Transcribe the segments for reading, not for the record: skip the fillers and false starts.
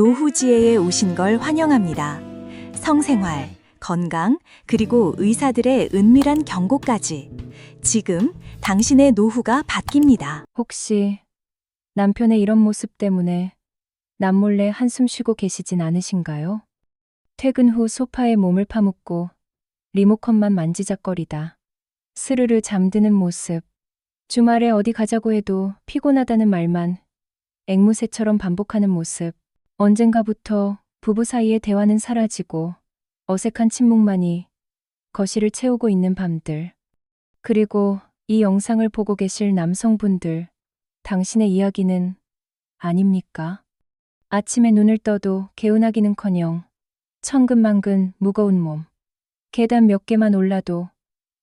노후지혜에 오신 걸 환영합니다. 성생활, 건강, 그리고 의사들의 은밀한 경고까지. 지금 당신의 노후가 바뀝니다. 혹시 남편의 이런 모습 때문에 남몰래 한숨 쉬고 계시진 않으신가요? 퇴근 후 소파에 몸을 파묻고 리모컨만 만지작거리다 스르르 잠드는 모습, 주말에 어디 가자고 해도 피곤하다는 말만 앵무새처럼 반복하는 모습, 언젠가부터 부부 사이의 대화는 사라지고 어색한 침묵만이 거실을 채우고 있는 밤들. 그리고 이 영상을 보고 계실 남성분들, 당신의 이야기는 아닙니까? 아침에 눈을 떠도 개운하기는커녕 천근만근 무거운 몸, 계단 몇 개만 올라도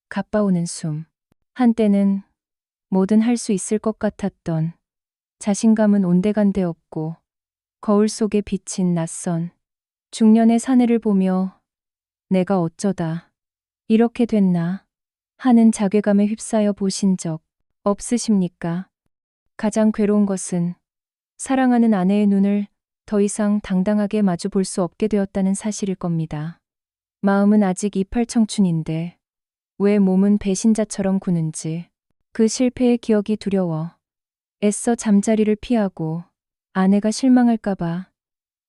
가빠오는 숨, 한때는 뭐든 할 수 있을 것 같았던 자신감은 온데간데 없고 거울 속에 비친 낯선 중년의 사내를 보며 내가 어쩌다 이렇게 됐나 하는 자괴감에 휩싸여 보신 적 없으십니까? 가장 괴로운 것은 사랑하는 아내의 눈을 더 이상 당당하게 마주 볼 수 없게 되었다는 사실일 겁니다. 마음은 아직 이팔 청춘인데 왜 몸은 배신자처럼 구는지, 그 실패의 기억이 두려워 애써 잠자리를 피하고 아내가 실망할까봐,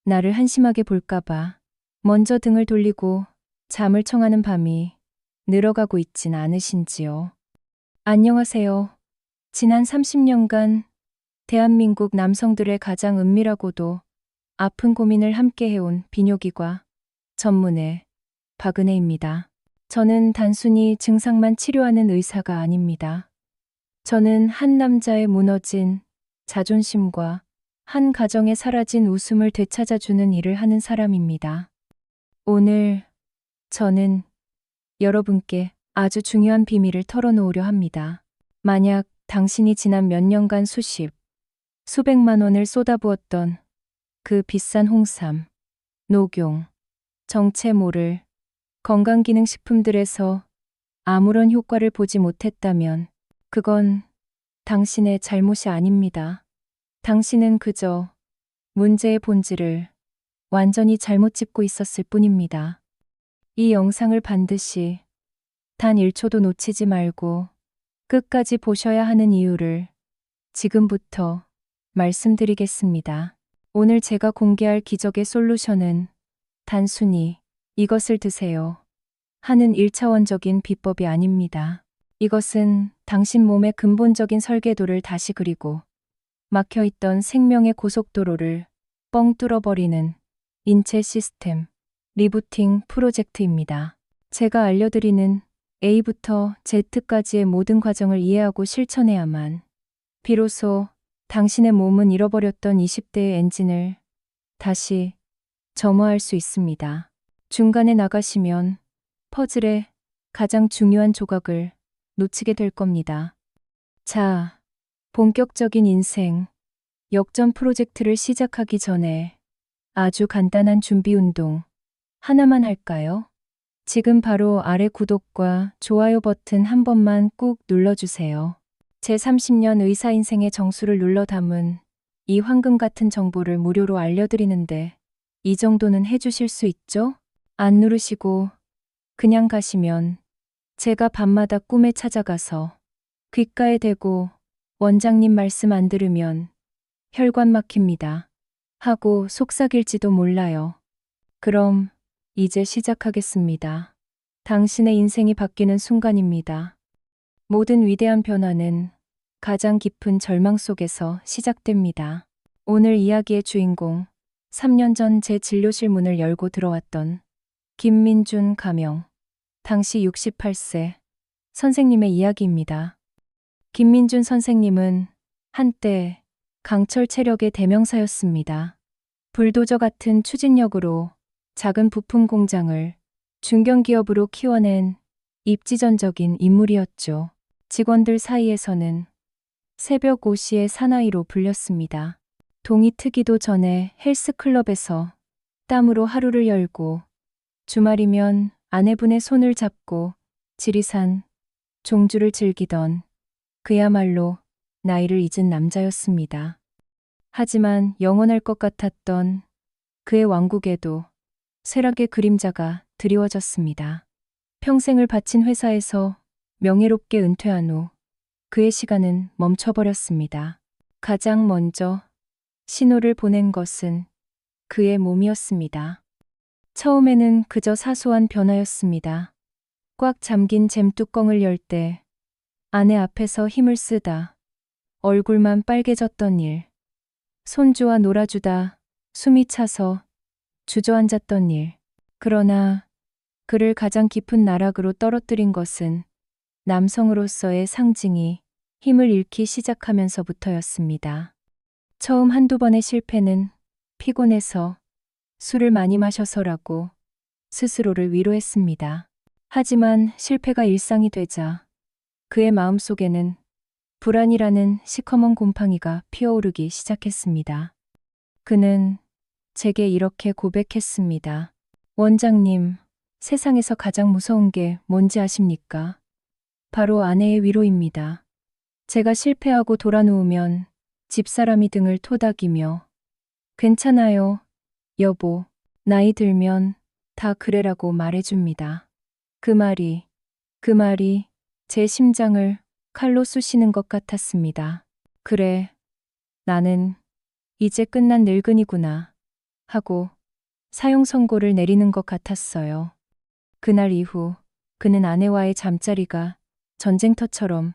나를 한심하게 볼까봐 먼저 등을 돌리고 잠을 청하는 밤이 늘어가고 있진 않으신지요. 안녕하세요. 지난 30년간 대한민국 남성들의 가장 은밀하고도 아픈 고민을 함께 해온 비뇨기과 전문의 박은혜입니다. 저는 단순히 증상만 치료하는 의사가 아닙니다. 저는 한 남자의 무너진 자존심과 한 가정에 사라진 웃음을 되찾아주는 일을 하는 사람입니다. 오늘 저는 여러분께 아주 중요한 비밀을 털어놓으려 합니다. 만약 당신이 지난 몇 년간 수백만 원을 쏟아부었던 그 비싼 홍삼, 녹용, 정체모를 건강기능식품들에서 아무런 효과를 보지 못했다면 그건 당신의 잘못이 아닙니다. 당신은 그저 문제의 본질을 완전히 잘못 짚고 있었을 뿐입니다. 이 영상을 반드시 단 1초도 놓치지 말고 끝까지 보셔야 하는 이유를 지금부터 말씀드리겠습니다. 오늘 제가 공개할 기적의 솔루션은 단순히 이것을 드세요 하는 1차원적인 비법이 아닙니다. 이것은 당신 몸의 근본적인 설계도를 다시 그리고 막혀있던 생명의 고속도로를 뻥 뚫어버리는 인체 시스템 리부팅 프로젝트입니다. 제가 알려드리는 A부터 Z까지의 모든 과정을 이해하고 실천해야만 비로소 당신의 몸은 잃어버렸던 20대의 엔진을 다시 점화할 수 있습니다. 중간에 나가시면 퍼즐의 가장 중요한 조각을 놓치게 될 겁니다. 자, 본격적인 인생 역전 프로젝트를 시작하기 전에 아주 간단한 준비 운동 하나만 할까요? 지금 바로 아래 구독과 좋아요 버튼 한 번만 꾹 눌러주세요. 제 30년 의사 인생의 정수를 눌러 담은 이 황금 같은 정보를 무료로 알려드리는데 이 정도는 해주실 수 있죠? 안 누르시고 그냥 가시면 제가 밤마다 꿈에 찾아가서 귓가에 대고 원장님 말씀 안 들으면 혈관 막힙니다 하고 속삭일지도 몰라요. 그럼 이제 시작하겠습니다. 당신의 인생이 바뀌는 순간입니다. 모든 위대한 변화는 가장 깊은 절망 속에서 시작됩니다. 오늘 이야기의 주인공, 3년 전 제 진료실 문을 열고 들어왔던 김민준 가명, 당시 68세 선생님의 이야기입니다. 김민준 선생님은 한때 강철 체력의 대명사였습니다. 불도저 같은 추진력으로 작은 부품 공장을 중견기업으로 키워낸 입지전적인 인물이었죠. 직원들 사이에서는 새벽 5시의 사나이로 불렸습니다. 동이 트기도 전에 헬스클럽에서 땀으로 하루를 열고 주말이면 아내분의 손을 잡고 지리산 종주를 즐기던 그야말로 나이를 잊은 남자였습니다. 하지만 영원할 것 같았던 그의 왕국에도 쇠락의 그림자가 드리워졌습니다. 평생을 바친 회사에서 명예롭게 은퇴한 후 그의 시간은 멈춰버렸습니다. 가장 먼저 신호를 보낸 것은 그의 몸이었습니다. 처음에는 그저 사소한 변화였습니다. 꽉 잠긴 잼뚜껑을 열 때 아내 앞에서 힘을 쓰다 얼굴만 빨개졌던 일, 손주와 놀아주다 숨이 차서 주저앉았던 일. 그러나 그를 가장 깊은 나락으로 떨어뜨린 것은 남성으로서의 상징이 힘을 잃기 시작하면서부터였습니다. 처음 한두 번의 실패는 피곤해서 술을 많이 마셔서라고 스스로를 위로했습니다. 하지만 실패가 일상이 되자 그의 마음속에는 불안이라는 시커먼 곰팡이가 피어오르기 시작했습니다. 그는 제게 이렇게 고백했습니다. 원장님, 세상에서 가장 무서운 게 뭔지 아십니까? 바로 아내의 위로입니다. 제가 실패하고 돌아누우면 집사람이 등을 토닥이며 괜찮아요, 여보. 나이 들면 다 그래라고 말해줍니다. 그 말이 제 심장을 칼로 쑤시는 것 같았습니다. 그래, 나는 이제 끝난 늙은이구나 하고 사형 선고를 내리는 것 같았어요. 그날 이후 그는 아내와의 잠자리가 전쟁터처럼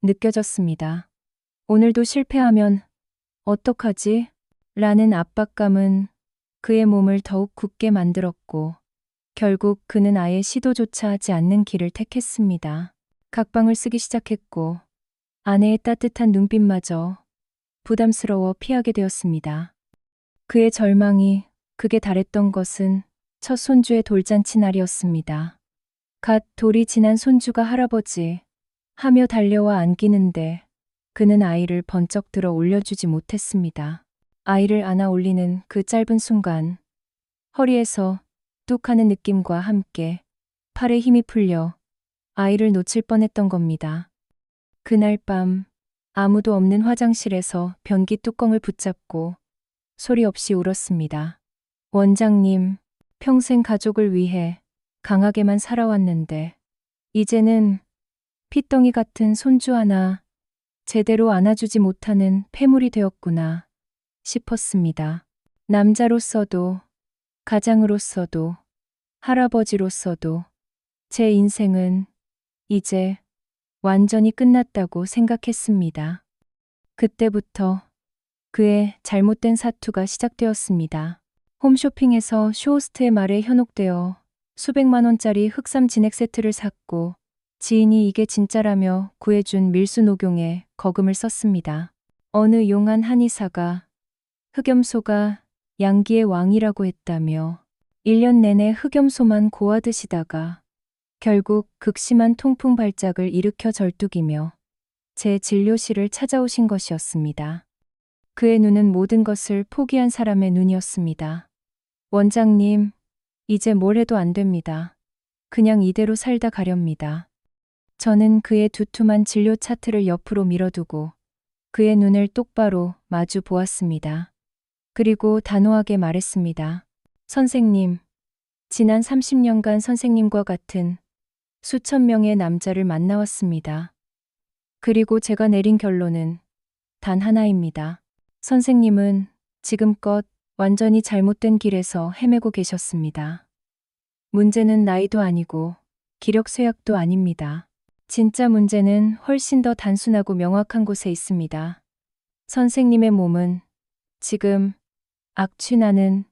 느껴졌습니다. 오늘도 실패하면 어떡하지? 라는 압박감은 그의 몸을 더욱 굳게 만들었고 결국 그는 아예 시도조차 하지 않는 길을 택했습니다. 각방을 쓰기 시작했고 아내의 따뜻한 눈빛마저 부담스러워 피하게 되었습니다. 그의 절망이 극에 달했던 것은 첫 손주의 돌잔치 날이었습니다. 갓 돌이 지난 손주가 할아버지 하며 달려와 안기는데 그는 아이를 번쩍 들어 올려주지 못했습니다. 아이를 안아 올리는 그 짧은 순간 허리에서 뚝 하는 느낌과 함께 팔에 힘이 풀려 아이를 놓칠 뻔했던 겁니다. 그날 밤 아무도 없는 화장실에서 변기 뚜껑을 붙잡고 소리 없이 울었습니다. 원장님, 평생 가족을 위해 강하게만 살아왔는데 이제는 핏덩이 같은 손주 하나 제대로 안아주지 못하는 폐물이 되었구나 싶었습니다. 남자로서도 가장으로서도 할아버지로서도 제 인생은 이제 완전히 끝났다고 생각했습니다. 그때부터 그의 잘못된 사투가 시작되었습니다. 홈쇼핑에서 쇼호스트의 말에 현혹되어 수백만 원짜리 흑삼 진액 세트를 샀고 지인이 이게 진짜라며 구해준 밀수 녹용에 거금을 썼습니다. 어느 용한 한의사가 흑염소가 양기의 왕이라고 했다며 1년 내내 흑염소만 고아 드시다가 결국 극심한 통풍 발작을 일으켜 절뚝이며 제 진료실을 찾아오신 것이었습니다. 그의 눈은 모든 것을 포기한 사람의 눈이었습니다. 원장님, 이제 뭘 해도 안 됩니다. 그냥 이대로 살다 가렵니다. 저는 그의 두툼한 진료 차트를 옆으로 밀어두고 그의 눈을 똑바로 마주 보았습니다. 그리고 단호하게 말했습니다. 선생님, 지난 30년간 선생님과 같은 수천 명의 남자를 만나왔습니다. 그리고 제가 내린 결론은 단 하나입니다. 선생님은 지금껏 완전히 잘못된 길에서 헤매고 계셨습니다. 문제는 나이도 아니고 기력쇠약도 아닙니다. 진짜 문제는 훨씬 더 단순하고 명확한 곳에 있습니다. 선생님의 몸은 지금 악취나는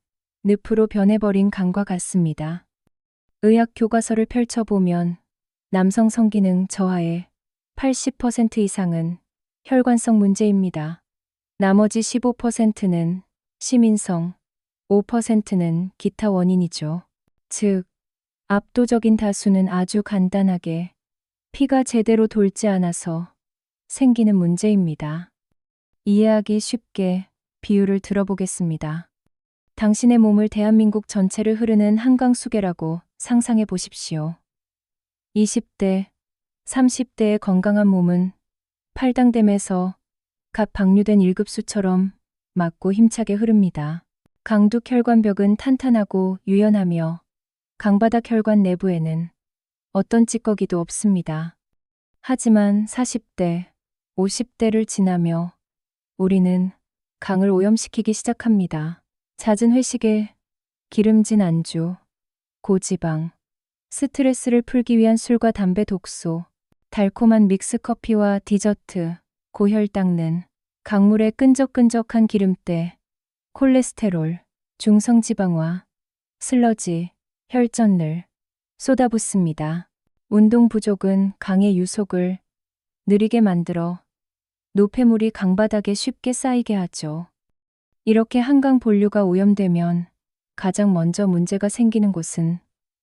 늪으로 변해버린 강과 같습니다. 의학 교과서를 펼쳐보면 남성 성기능 저하의 80% 이상은 혈관성 문제입니다. 나머지 15%는 시민성, 5%는 기타 원인이죠. 즉, 압도적인 다수는 아주 간단하게 피가 제대로 돌지 않아서 생기는 문제입니다. 이해하기 쉽게 비유를 들어보겠습니다. 당신의 몸을 대한민국 전체를 흐르는 한강수계라고 상상해 보십시오. 20대, 30대의 건강한 몸은 팔당댐에서 갓 방류된 일급수처럼 맑고 힘차게 흐릅니다. 강둑 혈관벽은 탄탄하고 유연하며 강바닥 혈관 내부에는 어떤 찌꺼기도 없습니다. 하지만 40대, 50대를 지나며 우리는 강을 오염시키기 시작합니다. 잦은 회식에 기름진 안주, 고지방, 스트레스를 풀기 위한 술과 담배 독소, 달콤한 믹스커피와 디저트, 고혈 닦는 강물의 끈적끈적한 기름때, 콜레스테롤, 중성지방화, 슬러지, 혈전를 쏟아붓습니다. 운동 부족은 강의 유속을 느리게 만들어 노폐물이 강바닥에 쉽게 쌓이게 하죠. 이렇게 한강 본류가 오염되면 가장 먼저 문제가 생기는 곳은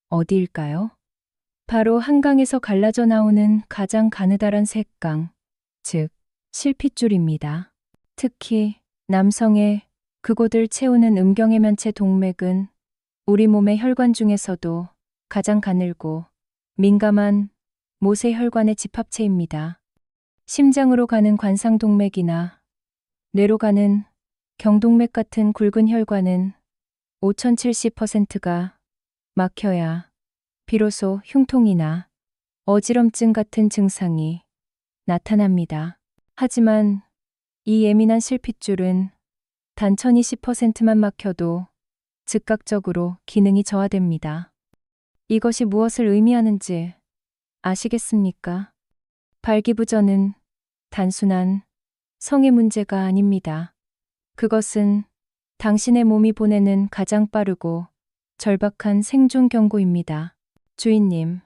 어디일까요? 바로 한강에서 갈라져 나오는 가장 가느다란 색강, 즉 실핏줄입니다. 특히 남성의 그곳을 채우는 음경해면체 동맥은 우리 몸의 혈관 중에서도 가장 가늘고 민감한 모세혈관의 집합체입니다. 심장으로 가는 관상동맥이나 뇌로 가는 경동맥 같은 굵은 혈관은 5070%가 막혀야 비로소 흉통이나 어지럼증 같은 증상이 나타납니다. 하지만 이 예민한 실핏줄은 단 1020%만 막혀도 즉각적으로 기능이 저하됩니다. 이것이 무엇을 의미하는지 아시겠습니까? 발기부전은 단순한 성의 문제가 아닙니다. 그것은 당신의 몸이 보내는 가장 빠르고 절박한 생존 경고입니다. 주인님,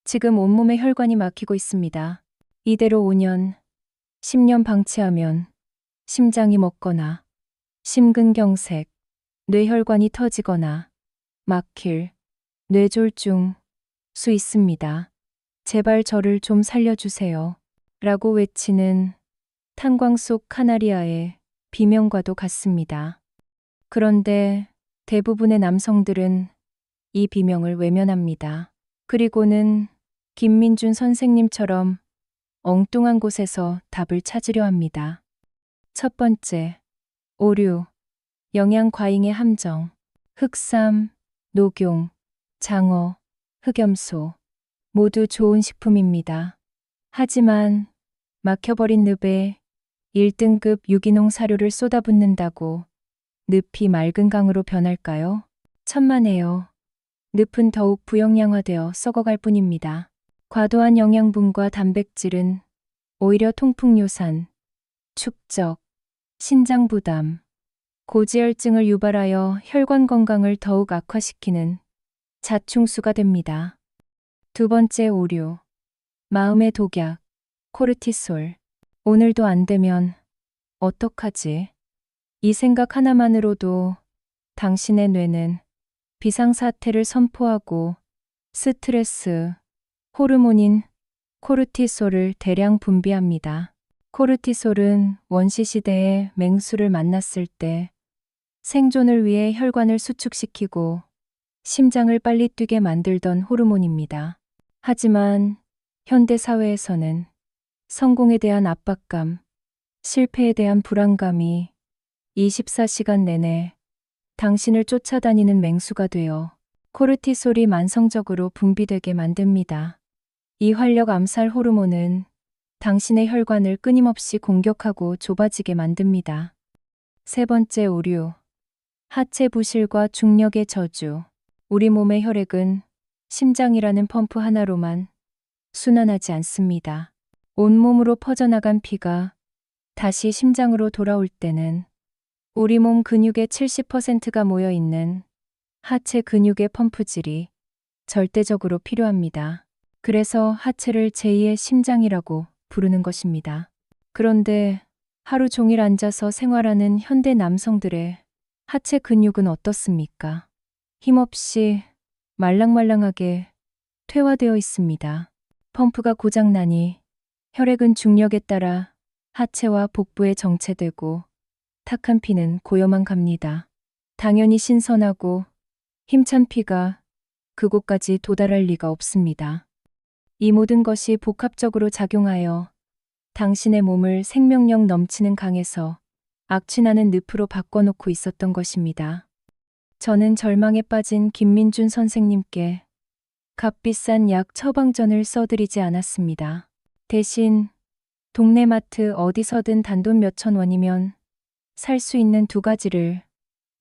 지금 온몸의 혈관이 막히고 있습니다. 이대로 5년, 10년 방치하면 심장이 멎거나 심근경색, 뇌혈관이 터지거나 막힐 뇌졸중 수 있습니다. 제발 저를 좀 살려주세요. 라고 외치는 탄광 속 카나리아의 비명과도 같습니다. 그런데 대부분의 남성들은 이 비명을 외면합니다. 그리고는 김민준 선생님처럼 엉뚱한 곳에서 답을 찾으려 합니다. 첫 번째, 오류, 영양 과잉의 함정, 흑삼, 녹용, 장어, 흑염소, 모두 좋은 식품입니다. 하지만 막혀버린 늪에 1등급 유기농 사료를 쏟아붓는다고 늪이 맑은 강으로 변할까요? 천만에요. 늪은 더욱 부영양화되어 썩어갈 뿐입니다. 과도한 영양분과 단백질은 오히려 통풍요산, 축적, 신장 부담, 고지혈증을 유발하여 혈관 건강을 더욱 악화시키는 자충수가 됩니다. 두 번째 오류, 마음의 독약, 코르티솔. 오늘도 안 되면 어떡하지? 이 생각 하나만으로도 당신의 뇌는 비상사태를 선포하고 스트레스, 호르몬인 코르티솔을 대량 분비합니다. 코르티솔은 원시시대의 맹수를 만났을 때 생존을 위해 혈관을 수축시키고 심장을 빨리 뛰게 만들던 호르몬입니다. 하지만 현대 사회에서는 성공에 대한 압박감, 실패에 대한 불안감이 24시간 내내 당신을 쫓아다니는 맹수가 되어 코르티솔이 만성적으로 분비되게 만듭니다. 이 활력 암살 호르몬은 당신의 혈관을 끊임없이 공격하고 좁아지게 만듭니다. 세 번째 오류, 하체 부실과 중력의 저주. 우리 몸의 혈액은 심장이라는 펌프 하나로만 순환하지 않습니다. 온몸으로 퍼져나간 피가 다시 심장으로 돌아올 때는 우리 몸 근육의 70%가 모여 있는 하체 근육의 펌프질이 절대적으로 필요합니다. 그래서 하체를 제2의 심장이라고 부르는 것입니다. 그런데 하루 종일 앉아서 생활하는 현대 남성들의 하체 근육은 어떻습니까? 힘없이 말랑말랑하게 퇴화되어 있습니다. 펌프가 고장나니 혈액은 중력에 따라 하체와 복부에 정체되고 탁한 피는 고여만 갑니다. 당연히 신선하고 힘찬 피가 그곳까지 도달할 리가 없습니다. 이 모든 것이 복합적으로 작용하여 당신의 몸을 생명력 넘치는 강에서 악취나는 늪으로 바꿔놓고 있었던 것입니다. 저는 절망에 빠진 김민준 선생님께 값비싼 약 처방전을 써드리지 않았습니다. 대신 동네 마트 어디서든 단돈 몇천 원이면 살 수 있는 두 가지를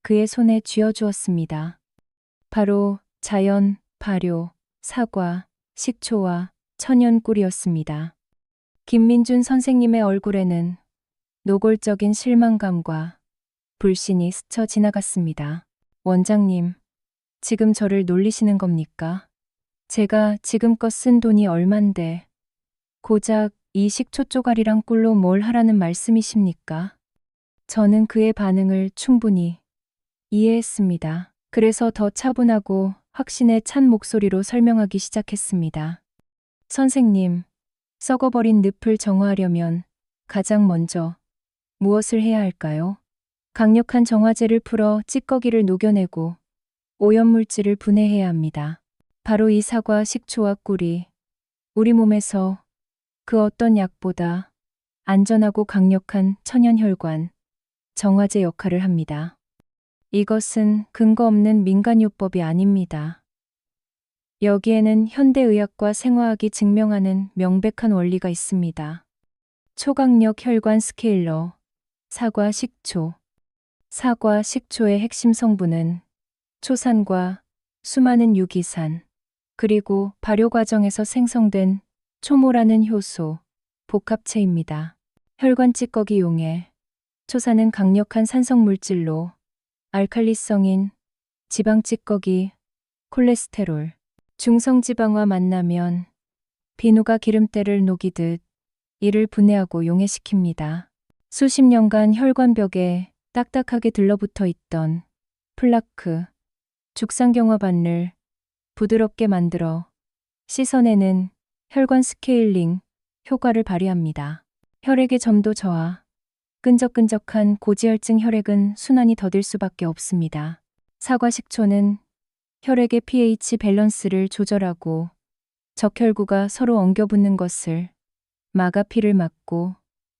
그의 손에 쥐어주었습니다. 바로 자연, 발효, 사과, 식초와 천연꿀이었습니다. 김민준 선생님의 얼굴에는 노골적인 실망감과 불신이 스쳐 지나갔습니다. 원장님, 지금 저를 놀리시는 겁니까? 제가 지금껏 쓴 돈이 얼만데 고작 이 식초 쪼가리랑 꿀로 뭘 하라는 말씀이십니까? 저는 그의 반응을 충분히 이해했습니다. 그래서 더 차분하고 확신에 찬 목소리로 설명하기 시작했습니다. 선생님, 썩어버린 늪을 정화하려면 가장 먼저 무엇을 해야 할까요? 강력한 정화제를 풀어 찌꺼기를 녹여내고 오염물질을 분해해야 합니다. 바로 이 사과, 식초와 꿀이 우리 몸에서 그 어떤 약보다 안전하고 강력한 천연혈관, 정화제 역할을 합니다. 이것은 근거 없는 민간요법이 아닙니다. 여기에는 현대의학과 생화학이 증명하는 명백한 원리가 있습니다. 초강력 혈관 스케일러, 사과 식초. 사과 식초의 핵심 성분은 초산과 수많은 유기산, 그리고 발효 과정에서 생성된 초모라는 효소, 복합체입니다. 혈관 찌꺼기 용해, 초산은 강력한 산성 물질로 알칼리성인 지방 찌꺼기, 콜레스테롤, 중성지방과 만나면 비누가 기름때를 녹이듯 이를 분해하고 용해시킵니다. 수십 년간 혈관벽에 딱딱하게 들러붙어 있던 플라크, 죽상경화반을 부드럽게 만들어 씻어내는 혈관 스케일링 효과를 발휘합니다. 혈액의 점도 저하, 끈적끈적한 고지혈증 혈액은 순환이 더딜 수밖에 없습니다. 사과 식초는 혈액의 pH 밸런스를 조절하고 적혈구가 서로 엉겨붙는 것을 막아 피를 막고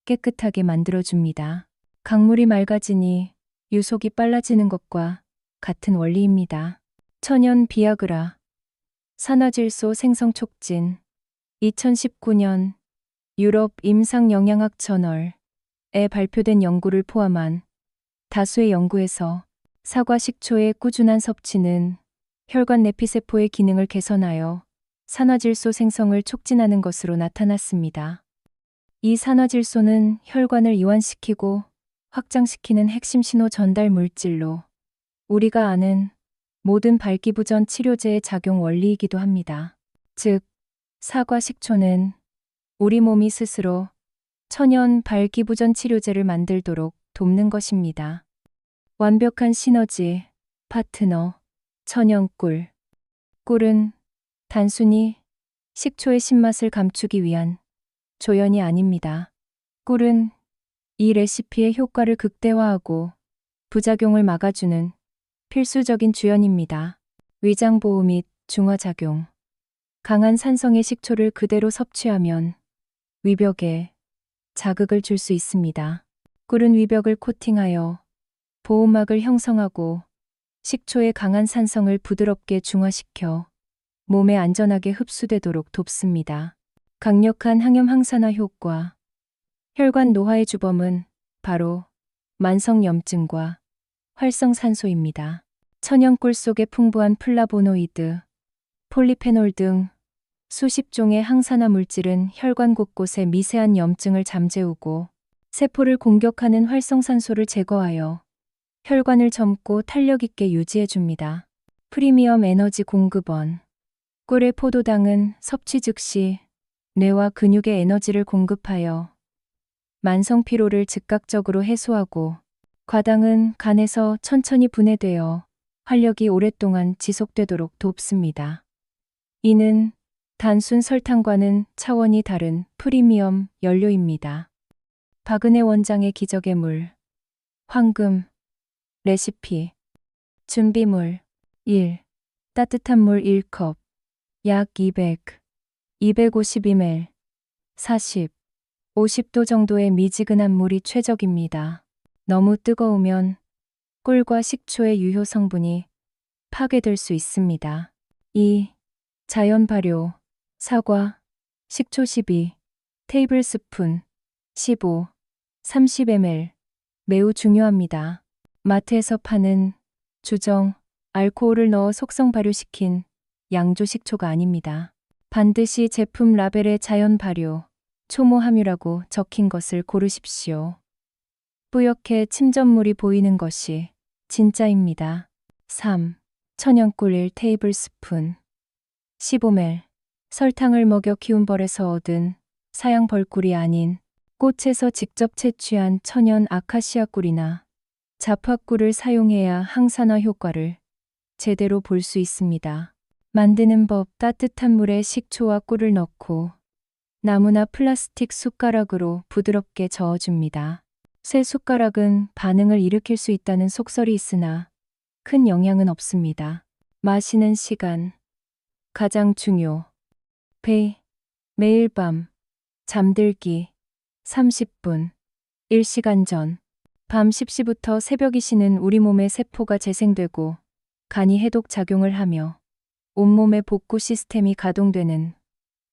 깨끗하게 만들어줍니다. 강물이 맑아지니 유속이 빨라지는 것과 같은 원리입니다. 천연 비아그라, 산화질소 생성 촉진, 2019년 유럽 임상영양학 저널에 발표된 연구를 포함한 다수의 연구에서 사과 식초의 꾸준한 섭취는 혈관 내피세포의 기능을 개선하여 산화질소 생성을 촉진하는 것으로 나타났습니다. 이 산화질소는 혈관을 이완시키고 확장시키는 핵심 신호 전달 물질로 우리가 아는 모든 발기부전 치료제의 작용 원리이기도 합니다. 즉, 사과 식초는 우리 몸이 스스로 천연 발기부전 치료제를 만들도록 돕는 것입니다. 완벽한 시너지, 파트너, 천연꿀. 꿀은 단순히 식초의 신맛을 감추기 위한 조연이 아닙니다. 꿀은 이 레시피의 효과를 극대화하고 부작용을 막아주는 필수적인 주연입니다. 위장보호 및 중화작용. 강한 산성의 식초를 그대로 섭취하면 위벽에 자극을 줄 수 있습니다. 꿀은 위벽을 코팅하여 보호막을 형성하고 식초의 강한 산성을 부드럽게 중화시켜 몸에 안전하게 흡수되도록 돕습니다. 강력한 항염 항산화 효과. 혈관 노화의 주범은 바로 만성염증과 활성산소입니다. 천연꿀 속에 풍부한 플라보노이드, 폴리페놀 등 수십 종의 항산화 물질은 혈관 곳곳의 미세한 염증을 잠재우고 세포를 공격하는 활성산소를 제거하여 혈관을 젊고 탄력 있게 유지해 줍니다. 프리미엄 에너지 공급원. 꿀의 포도당은 섭취 즉시 뇌와 근육에 에너지를 공급하여 만성 피로를 즉각적으로 해소하고, 과당은 간에서 천천히 분해되어 활력이 오랫동안 지속되도록 돕습니다. 이는 단순 설탕과는 차원이 다른 프리미엄 연료입니다. 박은혜 원장의 기적의 물. 황금. 레시피. 준비물. 1. 따뜻한 물 1컵. 약 200, 250ml. 40, 50도 정도의 미지근한 물이 최적입니다. 너무 뜨거우면 꿀과 식초의 유효 성분이 파괴될 수 있습니다. 2. 자연 발효, 사과, 식초 12, 테이블스푼, 15, 30ml. 매우 중요합니다. 마트에서 파는 주정, 알코올을 넣어 속성 발효시킨 양조 식초가 아닙니다. 반드시 제품 라벨에 자연 발효, 초모 함유라고 적힌 것을 고르십시오. 뿌옇게 침전물이 보이는 것이 진짜입니다. 3. 천연꿀 1테이블스푼, 15ml. 설탕을 먹여 키운 벌에서 얻은 사양 벌꿀이 아닌 꽃에서 직접 채취한 천연 아카시아 꿀이나 잡화꿀을 사용해야 항산화 효과를 제대로 볼 수 있습니다. 만드는 법: 따뜻한 물에 식초와 꿀을 넣고 나무나 플라스틱 숟가락으로 부드럽게 저어줍니다. 새 숟가락은 반응을 일으킬 수 있다는 속설이 있으나 큰 영향은 없습니다. 마시는 시간 가장 중요. 매일 밤 잠들기 30분 1시간 전. 밤 10시부터 새벽 2시는 우리 몸의 세포가 재생되고 간이 해독 작용을 하며 온몸의 복구 시스템이 가동되는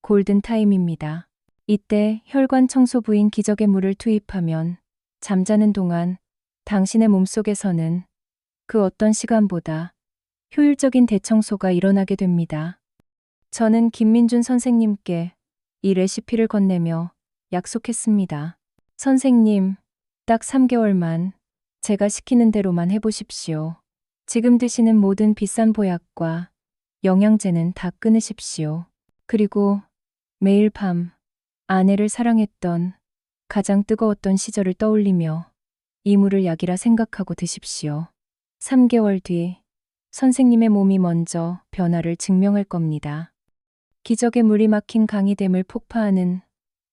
골든 타임입니다. 이때 혈관 청소부인 기적의 물을 투입하면 잠자는 동안 당신의 몸속에서는 그 어떤 시간보다 효율적인 대청소가 일어나게 됩니다. 저는 김민준 선생님께 이 레시피를 건네며 약속했습니다. 선생님, 딱 3개월만 제가 시키는 대로만 해보십시오. 지금 드시는 모든 비싼 보약과 영양제는 다 끊으십시오. 그리고 매일 밤 아내를 사랑했던 가장 뜨거웠던 시절을 떠올리며 이 물을 약이라 생각하고 드십시오. 3개월 뒤 선생님의 몸이 먼저 변화를 증명할 겁니다. 기적의 물이 막힌 강이됨을 폭파하는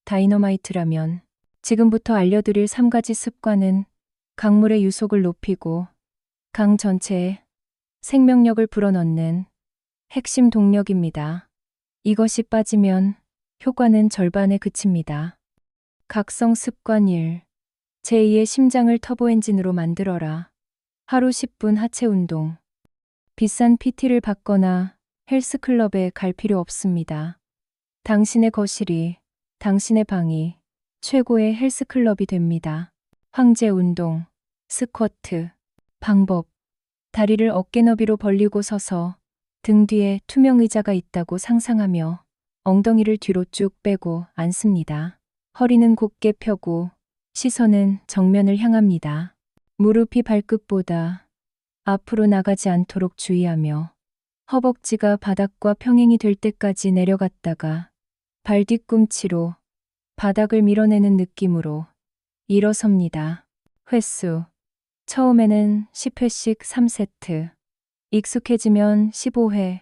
다이너마이트라면 지금부터 알려드릴 3가지 습관은 강물의 유속을 높이고 강 전체에 생명력을 불어넣는 핵심 동력입니다. 이것이 빠지면 효과는 절반에 그칩니다. 각성 습관 1. 제2의 심장을 터보 엔진으로 만들어라. 하루 10분 하체 운동. 비싼 PT를 받거나 헬스클럽에 갈 필요 없습니다. 당신의 거실이, 당신의 방이 최고의 헬스클럽이 됩니다. 황제 운동, 스쿼트. 방법: 다리를 어깨 너비로 벌리고 서서 등 뒤에 투명 의자가 있다고 상상하며 엉덩이를 뒤로 쭉 빼고 앉습니다. 허리는 곧게 펴고 시선은 정면을 향합니다. 무릎이 발끝보다 앞으로 나가지 않도록 주의하며 허벅지가 바닥과 평행이 될 때까지 내려갔다가 발 뒤꿈치로 바닥을 밀어내는 느낌으로 일어섭니다. 횟수: 처음에는 10회씩 3세트, 익숙해지면 15회,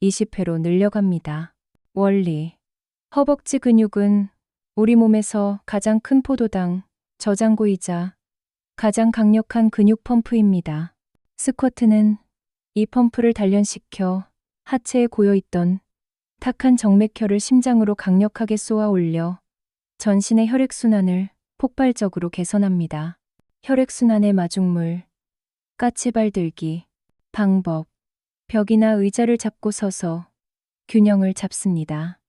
20회로 늘려갑니다. 원리: 허벅지 근육은 우리 몸에서 가장 큰 포도당 저장고이자 가장 강력한 근육 펌프입니다. 스쿼트는 이 펌프를 단련시켜 하체에 고여있던 탁한 정맥혈을 심장으로 강력하게 쏘아 올려 전신의 혈액순환을 폭발적으로 개선합니다. 혈액순환의 마중물, 까치발 들기. 방법: 벽이나 의자를 잡고 서서 균형을 잡습니다.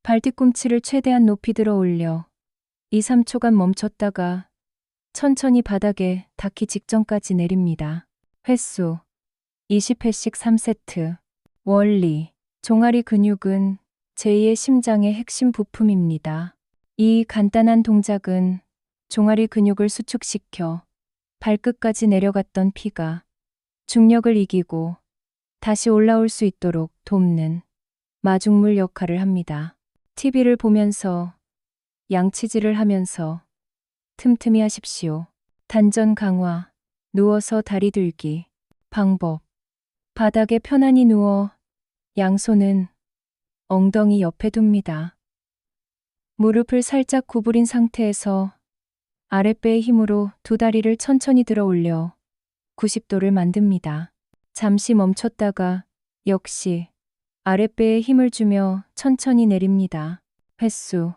발 뒤꿈치를 최대한 높이 들어 올려 2, 3초간 멈췄다가 천천히 바닥에 닿기 직전까지 내립니다. 횟수: 20회씩 3세트. 원리: 종아리 근육은 제2의 심장의 핵심 부품입니다. 이 간단한 동작은 종아리 근육을 수축시켜 발끝까지 내려갔던 피가 중력을 이기고 다시 올라올 수 있도록 돕는 마중물 역할을 합니다. TV를 보면서 양치질을 하면서 틈틈이 하십시오. 단전 강화, 누워서 다리 들기. 방법: 바닥에 편안히 누워 양손은 엉덩이 옆에 둡니다. 무릎을 살짝 구부린 상태에서 아랫배의 힘으로 두 다리를 천천히 들어 올려 90도를 만듭니다. 잠시 멈췄다가 역시 아랫배에 힘을 주며 천천히 내립니다. 횟수: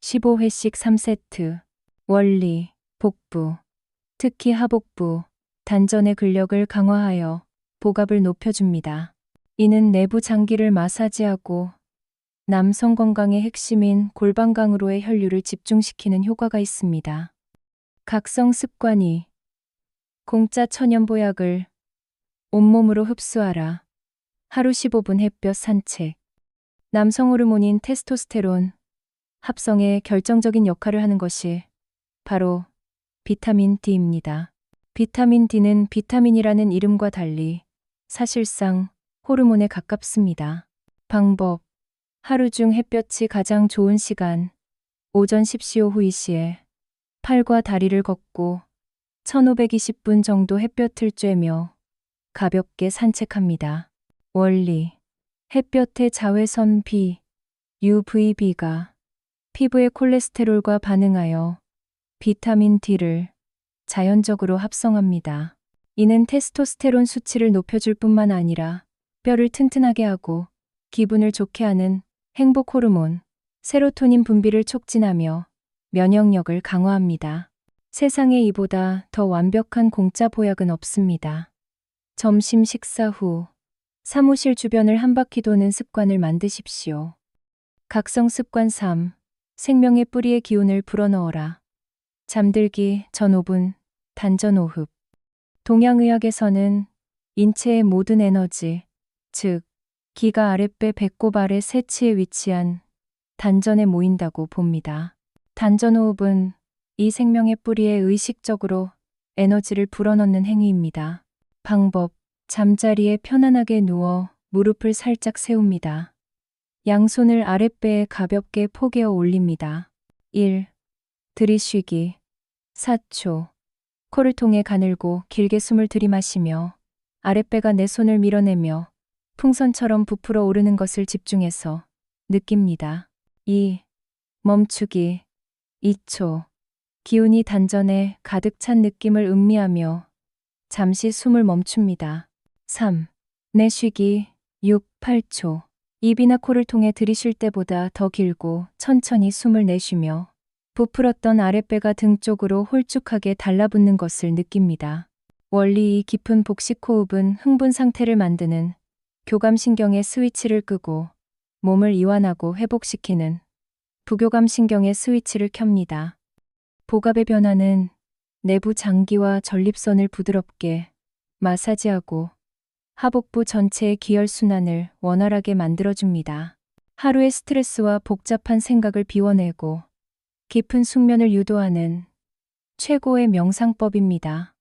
15회씩 3세트. 원리: 복부, 특히 하복부, 단전의 근력을 강화하여 복압을 높여줍니다. 이는 내부 장기를 마사지하고 남성 건강의 핵심인 골반강으로의 혈류를 집중시키는 효과가 있습니다. 각성 습관이 공짜 천연보약을 온몸으로 흡수하라. 하루 15분 햇볕 산책. 남성 호르몬인 테스토스테론 합성에 결정적인 역할을 하는 것이 바로 비타민 D입니다. 비타민 D는 비타민이라는 이름과 달리 사실상 호르몬에 가깝습니다. 방법. 하루 중 햇볕이 가장 좋은 시간. 오전 10시 오후 2시에 팔과 다리를 걷고 1520분 정도 햇볕을 쬐며 가볍게 산책합니다. 원리. 햇볕의 자외선 B, UVB가 피부의 콜레스테롤과 반응하여 비타민 D를 자연적으로 합성합니다. 이는 테스토스테론 수치를 높여줄 뿐만 아니라 뼈를 튼튼하게 하고 기분을 좋게 하는 행복 호르몬, 세로토닌 분비를 촉진하며 면역력을 강화합니다. 세상에 이보다 더 완벽한 공짜 보약은 없습니다. 점심 식사 후 사무실 주변을 한 바퀴 도는 습관을 만드십시오. 각성 습관 3. 생명의 뿌리의 기운을 불어넣어라. 잠들기 전 5분, 단전 호흡. 동양의학에서는 인체의 모든 에너지, 즉, 기가 아랫배 배꼽 아래 세치에 위치한 단전에 모인다고 봅니다. 단전 호흡은 이 생명의 뿌리에 의식적으로 에너지를 불어넣는 행위입니다. 방법. 잠자리에 편안하게 누워 무릎을 살짝 세웁니다. 양손을 아랫배에 가볍게 포개어 올립니다. 1. 들이쉬기 4초. 코를 통해 가늘고 길게 숨을 들이마시며 아랫배가 내 손을 밀어내며 풍선처럼 부풀어 오르는 것을 집중해서 느낍니다. 2. 멈추기 2초. 기운이 단전에 가득 찬 느낌을 음미하며 잠시 숨을 멈춥니다. 3. 내쉬기 6, 8초. 입이나 코를 통해 들이쉴 때보다 더 길고 천천히 숨을 내쉬며 부풀었던 아랫배가 등 쪽으로 홀쭉하게 달라붙는 것을 느낍니다. 원리. 이 깊은 복식 호흡은 흥분 상태를 만드는 교감신경의 스위치를 끄고 몸을 이완하고 회복시키는 부교감신경의 스위치를 켭니다. 복압의 변화는 내부 장기와 전립선을 부드럽게 마사지하고 하복부 전체의 기혈순환을 원활하게 만들어줍니다. 하루의 스트레스와 복잡한 생각을 비워내고 깊은 숙면을 유도하는 최고의 명상법입니다.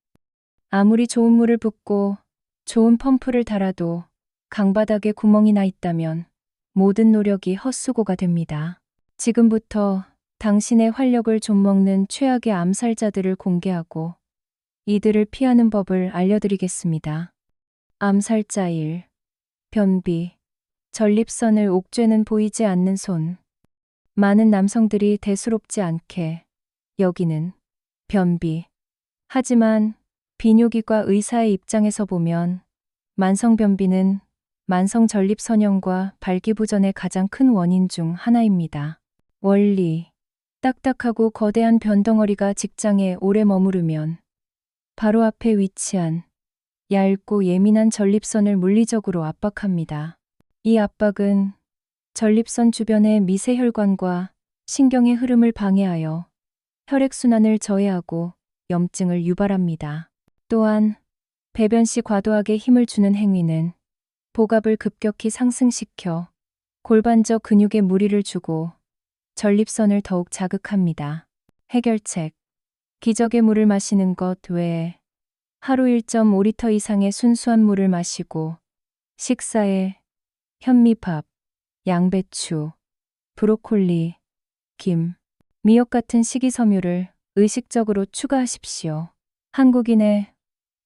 아무리 좋은 물을 붓고 좋은 펌프를 달아도 강바닥에 구멍이 나 있다면 모든 노력이 헛수고가 됩니다. 지금부터 당신의 활력을 좀먹는 최악의 암살자들을 공개하고 이들을 피하는 법을 알려드리겠습니다. 암살자 1. 변비. 전립선을 옥죄는 보이지 않는 손. 많은 남성들이 대수롭지 않게 여기는 변비. 하지만 비뇨기과 의사의 입장에서 보면 만성변비는 만성 전립선염과 발기부전의 가장 큰 원인 중 하나입니다. 원리. 딱딱하고 거대한 변덩어리가 직장에 오래 머무르면 바로 앞에 위치한 얇고 예민한 전립선을 물리적으로 압박합니다. 이 압박은 전립선 주변의 미세혈관과 신경의 흐름을 방해하여 혈액순환을 저해하고 염증을 유발합니다. 또한 배변 시 과도하게 힘을 주는 행위는 복압을 급격히 상승시켜 골반적 근육에 무리를 주고 전립선을 더욱 자극합니다. 해결책. 기적의 물을 마시는 것 외에 하루 1.5리터 이상의 순수한 물을 마시고 식사에 현미밥, 양배추, 브로콜리, 김, 미역 같은 식이섬유를 의식적으로 추가하십시오. 한국인의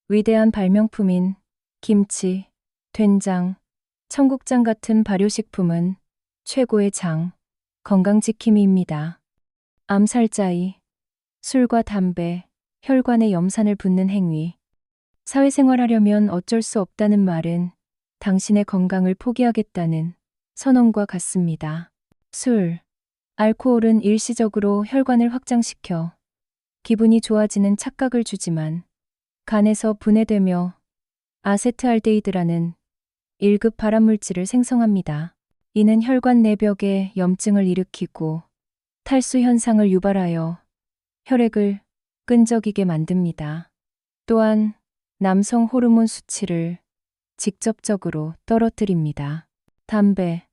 위대한 발명품인 김치, 된장, 청국장 같은 발효식품은 최고의 장, 건강지킴이입니다. 암살자 2. 술과 담배, 혈관에 염산을 붓는 행위. 사회생활하려면 어쩔 수 없다는 말은 당신의 건강을 포기하겠다는 선언과 같습니다. 술, 알코올은 일시적으로 혈관을 확장시켜 기분이 좋아지는 착각을 주지만 간에서 분해되며 아세트알데히드라는 1급 발암물질을 생성합니다. 이는 혈관 내벽에 염증을 일으키고 탈수 현상을 유발하여 혈액을 끈적이게 만듭니다. 또한 남성 호르몬 수치를 직접적으로 떨어뜨립니다. 담배,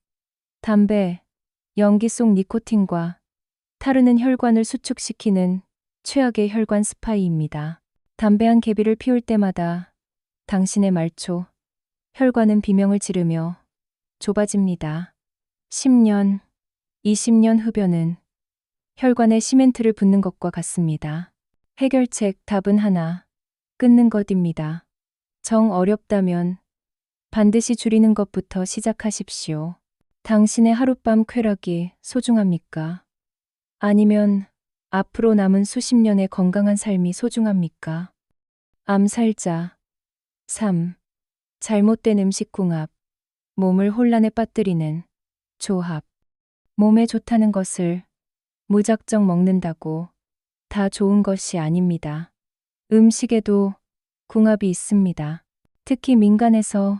연기 속 니코틴과 타르는 혈관을 수축시키는 최악의 혈관 스파이입니다. 담배 한 개비를 피울 때마다 당신의 말초, 혈관은 비명을 지르며 좁아집니다. 10년, 20년 흡연은 혈관에 시멘트를 붓는 것과 같습니다. 해결책 답은 하나, 끊는 것입니다. 정 어렵다면 반드시 줄이는 것부터 시작하십시오. 당신의 하룻밤 쾌락이 소중합니까? 아니면 앞으로 남은 수십 년의 건강한 삶이 소중합니까? 암살자 3. 잘못된 음식궁합, 몸을 혼란에 빠뜨리는 조합. 몸에 좋다는 것을 무작정 먹는다고 다 좋은 것이 아닙니다. 음식에도 궁합이 있습니다. 특히 민간에서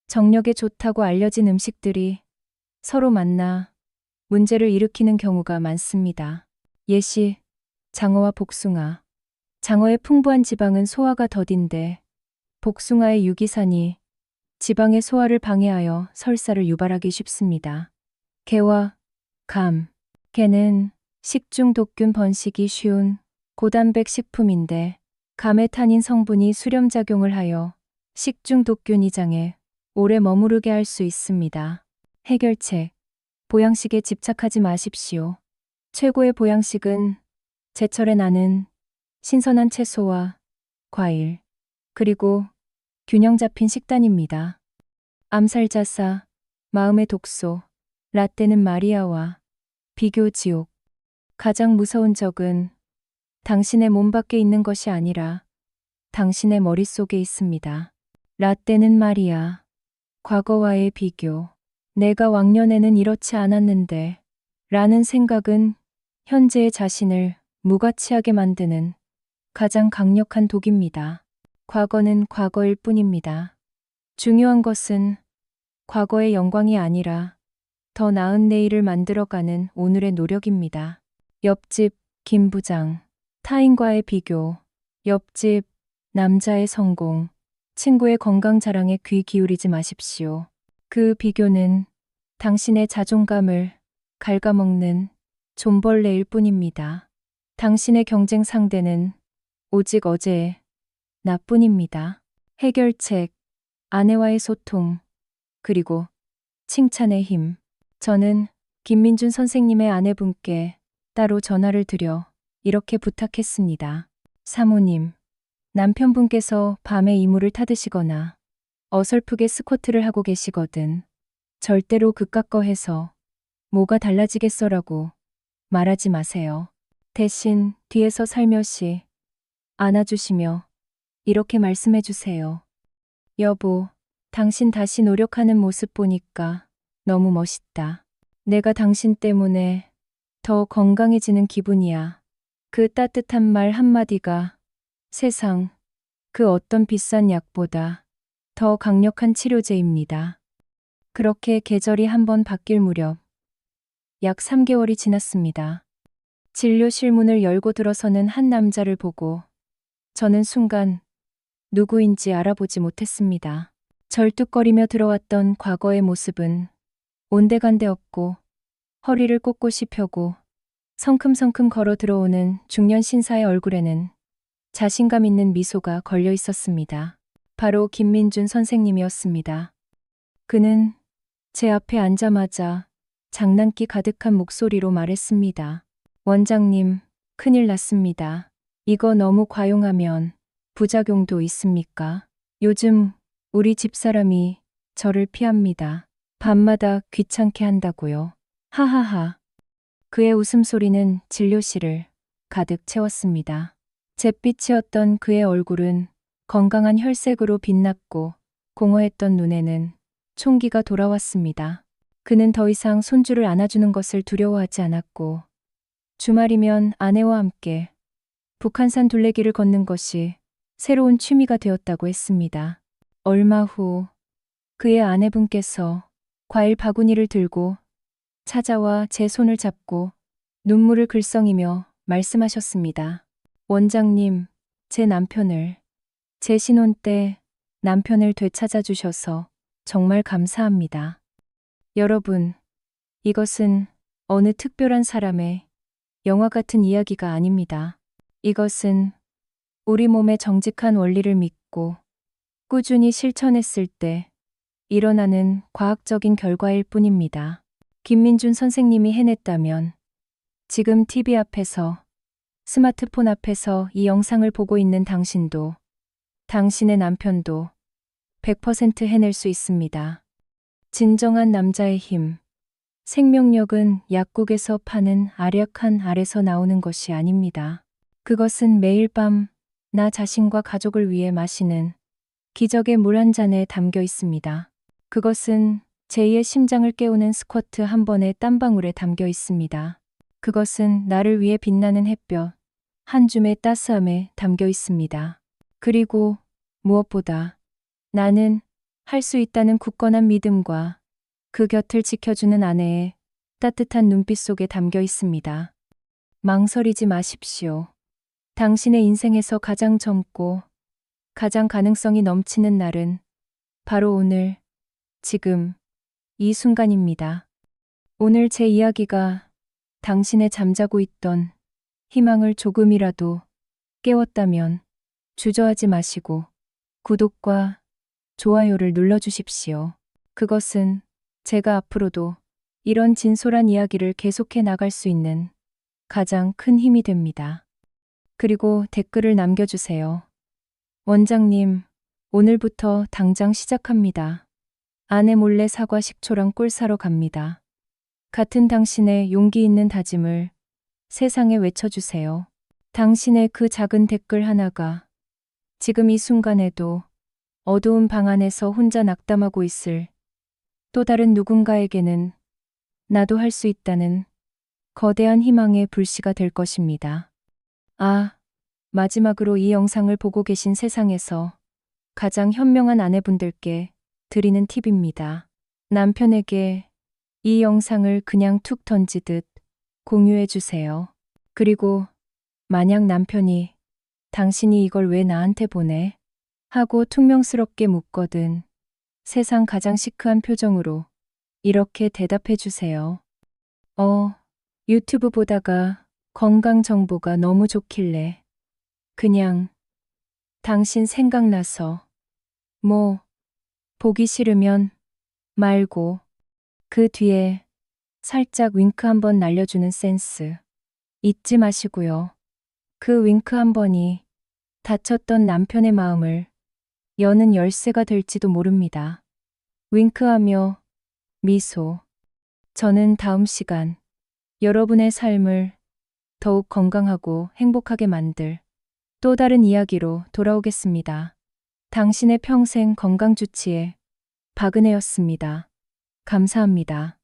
정력에 좋다고 알려진 음식들이 서로 만나 문제를 일으키는 경우가 많습니다. 예시, 장어와 복숭아. 장어의 풍부한 지방은 소화가 더딘데 복숭아의 유기산이 지방의 소화를 방해하여 설사를 유발하기 쉽습니다. 게와 감. 게는 식중 독균 번식이 쉬운 고단백 식품인데 감의 타닌 성분이 수렴작용을 하여 식중 독균 이장에 오래 머무르게 할 수 있습니다. 해결책. 보양식에 집착하지 마십시오. 최고의 보양식은 제철에 나는 신선한 채소와 과일, 그리고 균형 잡힌 식단입니다. 암살자사, 마음의 독소, 라떼는 마리아와 비교 지옥. 가장 무서운 적은 당신의 몸 밖에 있는 것이 아니라 당신의 머릿속에 있습니다. 라떼는 마리아, 과거와의 비교. 내가 왕년에는 이렇지 않았는데 라는 생각은 현재의 자신을 무가치하게 만드는 가장 강력한 독입니다. 과거는 과거일 뿐입니다. 중요한 것은 과거의 영광이 아니라 더 나은 내일을 만들어가는 오늘의 노력입니다. 옆집 김 부장, 타인과의 비교, 옆집 남자의 성공, 친구의 건강 자랑에 귀 기울이지 마십시오. 그 비교는 당신의 자존감을 갉아먹는 존벌레일 뿐입니다. 당신의 경쟁 상대는 오직 어제의 나뿐입니다. 해결책, 아내와의 소통, 그리고 칭찬의 힘. 저는 김민준 선생님의 아내분께 따로 전화를 드려 이렇게 부탁했습니다. 사모님, 남편분께서 밤에 이불을 타드시거나 어설프게 스쿼트를 하고 계시거든. 절대로 그깟 거 해서 뭐가 달라지겠어라고 말하지 마세요. 대신 뒤에서 살며시 안아주시며 이렇게 말씀해 주세요. 여보, 당신 다시 노력하는 모습 보니까 너무 멋있다. 내가 당신 때문에 더 건강해지는 기분이야. 그 따뜻한 말 한마디가 세상 그 어떤 비싼 약보다 더 강력한 치료제입니다. 그렇게 계절이 한번 바뀔 무렵 약 3개월이 지났습니다. 진료실 문을 열고 들어서는 한 남자를 보고 저는 순간 누구인지 알아보지 못했습니다. 절뚝거리며 들어왔던 과거의 모습은 온데간데 없고 허리를 꼿꼿이 펴고 성큼성큼 걸어 들어오는 중년 신사의 얼굴에는 자신감 있는 미소가 걸려 있었습니다. 바로 김민준 선생님이었습니다. 그는 제 앞에 앉자마자 장난기 가득한 목소리로 말했습니다. 원장님, 큰일 났습니다. 이거 너무 과용하면 부작용도 있습니까? 요즘 우리 집사람이 저를 피합니다. 밤마다 귀찮게 한다고요. 하하하. 그의 웃음소리는 진료실을 가득 채웠습니다. 잿빛이었던 그의 얼굴은 건강한 혈색으로 빛났고 공허했던 눈에는 총기가 돌아왔습니다. 그는 더 이상 손주를 안아주는 것을 두려워하지 않았고 주말이면 아내와 함께 북한산 둘레길을 걷는 것이 새로운 취미가 되었다고 했습니다. 얼마 후 그의 아내분께서 과일 바구니를 들고 찾아와 제 손을 잡고 눈물을 글썽이며 말씀하셨습니다. 원장님, 제 신혼 때 남편을 되찾아 주셔서 정말 감사합니다. 여러분, 이것은 어느 특별한 사람의 영화 같은 이야기가 아닙니다. 이것은 우리 몸의 정직한 원리를 믿고 꾸준히 실천했을 때 일어나는 과학적인 결과일 뿐입니다. 김민준 선생님이 해냈다면 지금 TV 앞에서, 스마트폰 앞에서 이 영상을 보고 있는 당신도, 당신의 남편도 100% 해낼 수 있습니다. 진정한 남자의 힘. 생명력은 약국에서 파는 알약한 알에서 나오는 것이 아닙니다. 그것은 매일 밤 나 자신과 가족을 위해 마시는 기적의 물 한 잔에 담겨 있습니다. 그것은 제2의 심장을 깨우는 스쿼트 한 번의 땀방울에 담겨 있습니다. 그것은 나를 위해 빛나는 햇볕 한 줌의 따스함에 담겨 있습니다. 그리고 무엇보다 나는 할 수 있다는 굳건한 믿음과 그 곁을 지켜주는 아내의 따뜻한 눈빛 속에 담겨 있습니다. 망설이지 마십시오. 당신의 인생에서 가장 젊고 가장 가능성이 넘치는 날은 바로 오늘, 지금, 이 순간입니다. 오늘 제 이야기가 당신의 잠자고 있던 희망을 조금이라도 깨웠다면 주저하지 마시고 구독과 좋아요를 눌러주십시오. 그것은 제가 앞으로도 이런 진솔한 이야기를 계속해 나갈 수 있는 가장 큰 힘이 됩니다. 그리고 댓글을 남겨주세요. 원장님, 오늘부터 당장 시작합니다. 아내 몰래 사과 식초랑 꿀 사러 갑니다. 같은 당신의 용기 있는 다짐을 세상에 외쳐주세요. 당신의 그 작은 댓글 하나가 지금 이 순간에도 어두운 방 안에서 혼자 낙담하고 있을 또 다른 누군가에게는 나도 할 수 있다는 거대한 희망의 불씨가 될 것입니다. 마지막으로 이 영상을 보고 계신 세상에서 가장 현명한 아내분들께 드리는 팁입니다. 남편에게 이 영상을 그냥 툭 던지듯 공유해 주세요. 그리고 만약 남편이 당신이 이걸 왜 나한테 보내? 하고 퉁명스럽게 묻거든 세상 가장 시크한 표정으로 이렇게 대답해 주세요. 유튜브 보다가 건강 정보가 너무 좋길래 그냥 당신 생각나서 보기 싫으면 말고 그 뒤에 살짝 윙크 한번 날려주는 센스 잊지 마시고요. 그 윙크 한 번이 다쳤던 남편의 마음을 여는 열쇠가 될지도 모릅니다. 윙크하며 미소. 저는 다음 시간 여러분의 삶을 더욱 건강하고 행복하게 만들 또 다른 이야기로 돌아오겠습니다. 당신의 평생 건강 주치의 박은혜였습니다. 감사합니다.